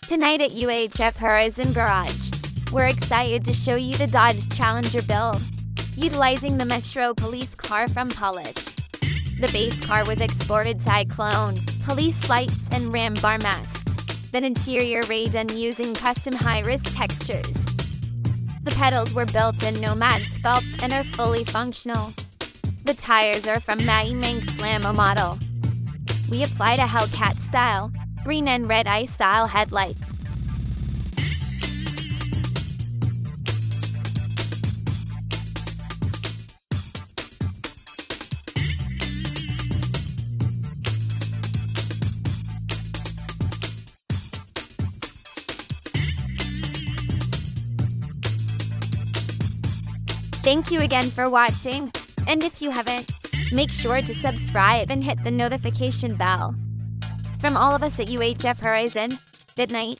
Tonight at UHF Horizon Garage, we're excited to show you the Dodge Challenger Belle, utilizing the Metro police car from Polish. The base car was exported to iClone, police lights, and ram bar mast. The interior redone using custom high-res textures. The pedals were built in Nomad Sculpt and are fully functional. The tires are from BeamNG Slammo model. We applied a Hellcat style, green and red eye style headlight. Thank you again for watching, and if you haven't, make sure to subscribe and hit the notification bell. From all of us at UHF Horizon, good night.